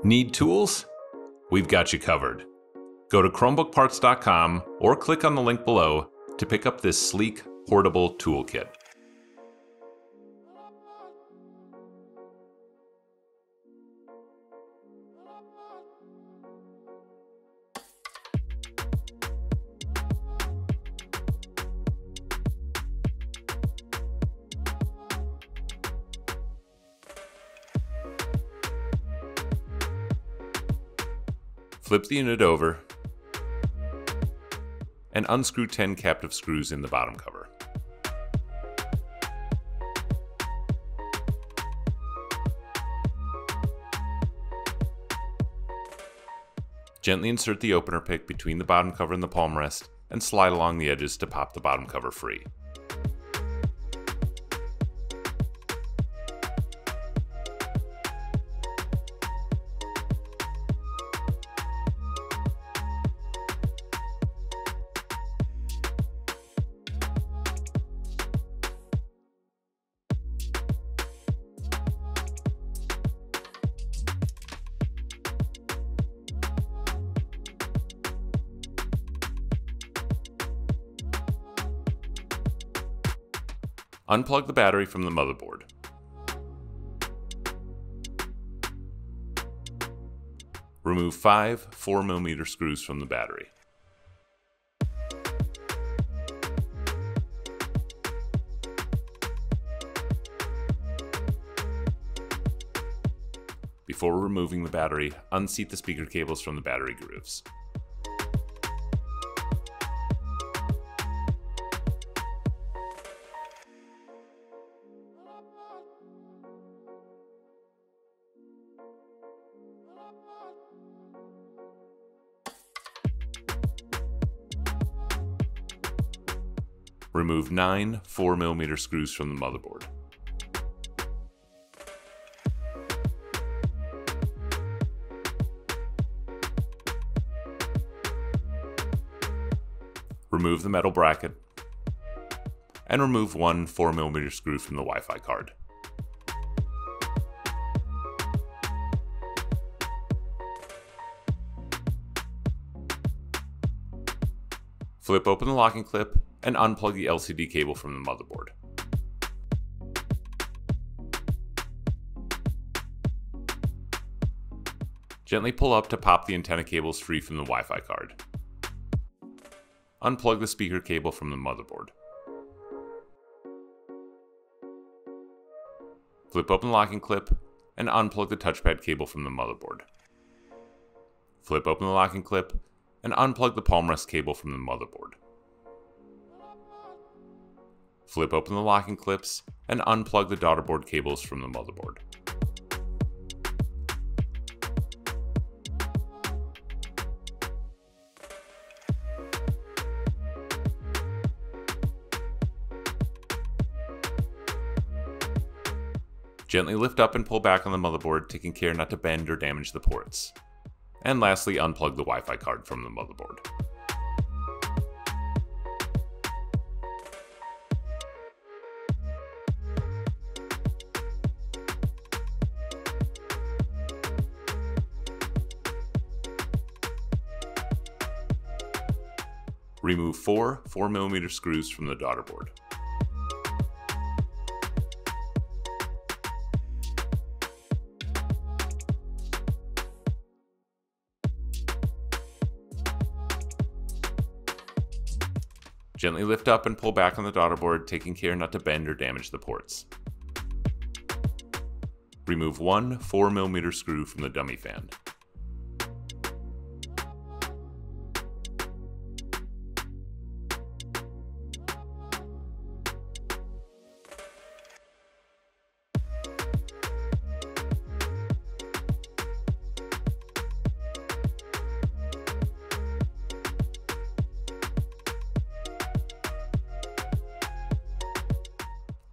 Need tools? We've got you covered. Go to ChromebookParts.com or click on the link below to pick up this sleek, portable toolkit. Flip the unit over and unscrew 10 captive screws in the bottom cover. Gently insert the opener pick between the bottom cover and the palmrest and slide along the edges to pop the bottom cover free. Unplug the battery from the motherboard. Remove 5 4mm screws from the battery. Before removing the battery, unseat the speaker cables from the battery grooves. Remove 9 4mm screws from the motherboard. Remove the metal bracket and remove 1 4mm screw from the Wi-Fi card. Flip open the locking clip and unplug the LCD cable from the motherboard. Gently pull up to pop the antenna cables free from the Wi-Fi card. Unplug the speaker cable from the motherboard. Flip open the locking clip and unplug the touchpad cable from the motherboard. Flip open the locking clip and unplug the Palmrest cable from the motherboard. Flip open the locking clips and unplug the Daughterboard cables from the motherboard. Gently lift up and pull back on the motherboard, taking care not to bend or damage the ports. And lastly, unplug the Wi-Fi card from the motherboard. Remove 4 4mm screws from the Daughterboard. Gently lift up and pull back on the Daughterboard, taking care not to bend or damage the ports. Remove 1 4mm screw from the dummy fan.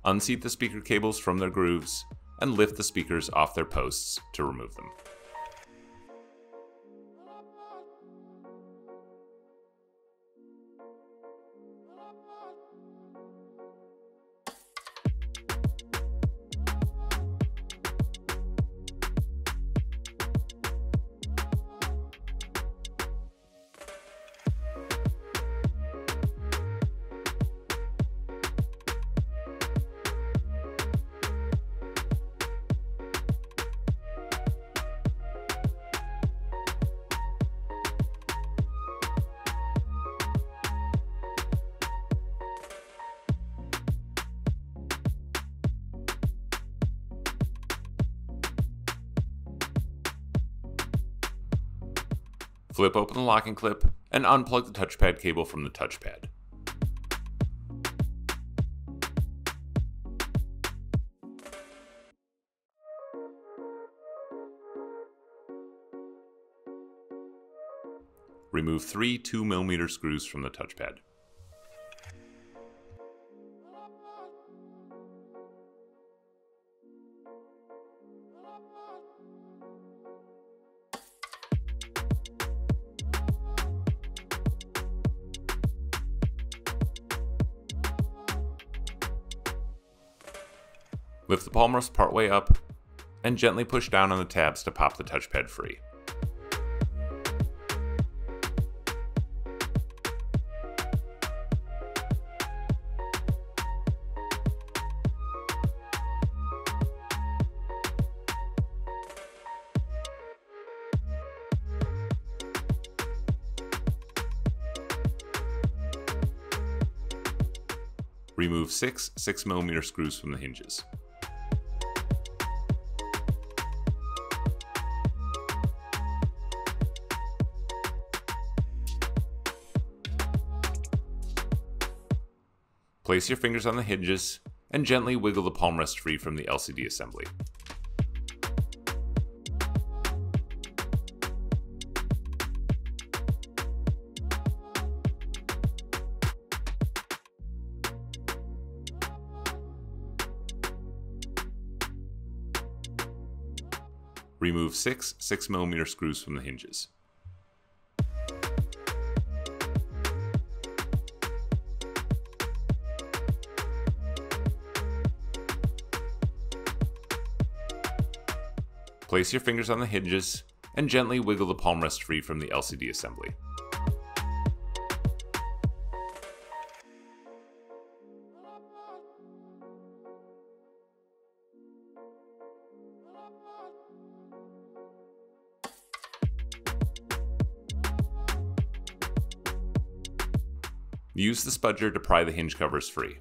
Unseat the speaker cables from their grooves and lift the speakers off their posts to remove them. Flip open the locking clip and unplug the touchpad cable from the touchpad. Remove 3 2mm screws from the touchpad. Lift the Palmrest partway up and gently push down on the tabs to pop the touchpad free. Remove 6 6mm screws from the hinges. Place your fingers on the hinges and gently wiggle the Palmrest free from the LCD assembly. Remove 6 6mm screws from the hinges. Place your fingers on the hinges and gently wiggle the Palmrest free from the LCD assembly. Use the spudger to pry the hinge covers free.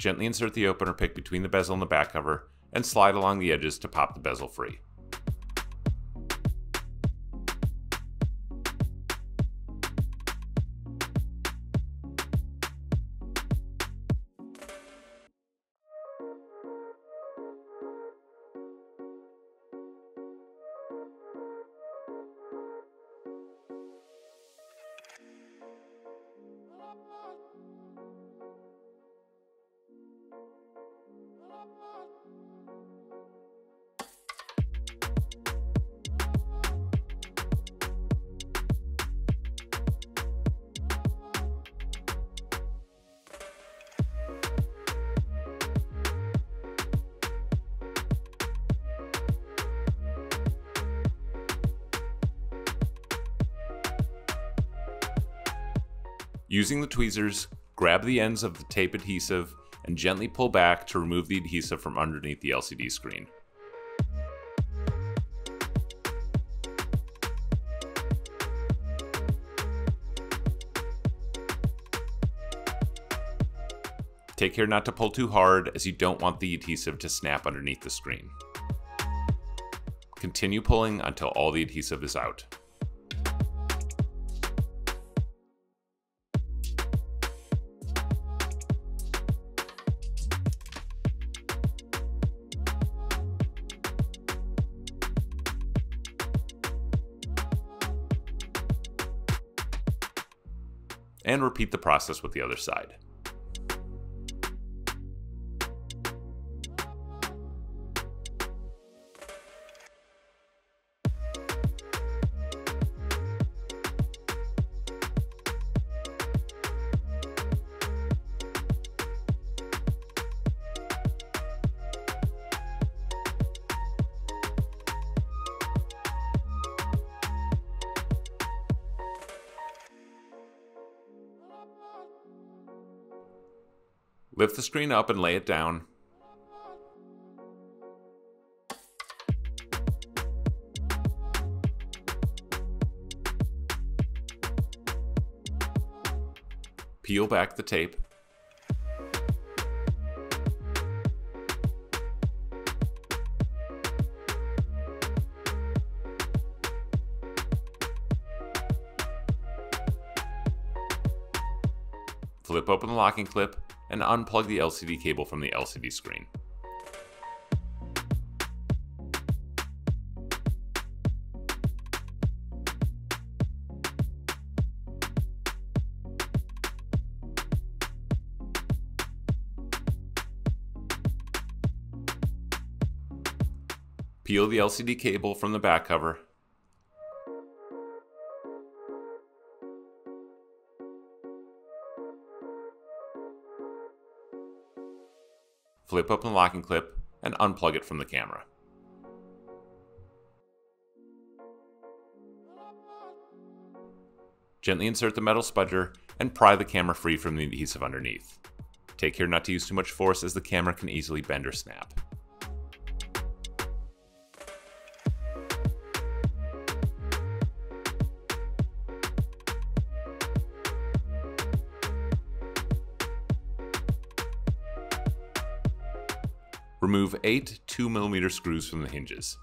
Gently insert the opener pick between the bezel and the back cover and slide along the edges to pop the bezel free. Using the tweezers, grab the ends of the tape adhesive and gently pull back to remove the adhesive from underneath the LCD screen. Take care not to pull too hard, as you don't want the adhesive to snap underneath the screen. Continue pulling until all the adhesive is out. And repeat the process with the other side. Lift the screen up and lay it down. Peel back the tape. Flip open the locking clip and unplug the LCD cable from the LCD screen. Peel the LCD cable from the back cover. Flip open the locking clip and unplug it from the camera. Gently insert the metal spudger and pry the camera free from the adhesive underneath. Take care not to use too much force as the camera can easily bend or snap. Remove 8 2mm screws from the hinges.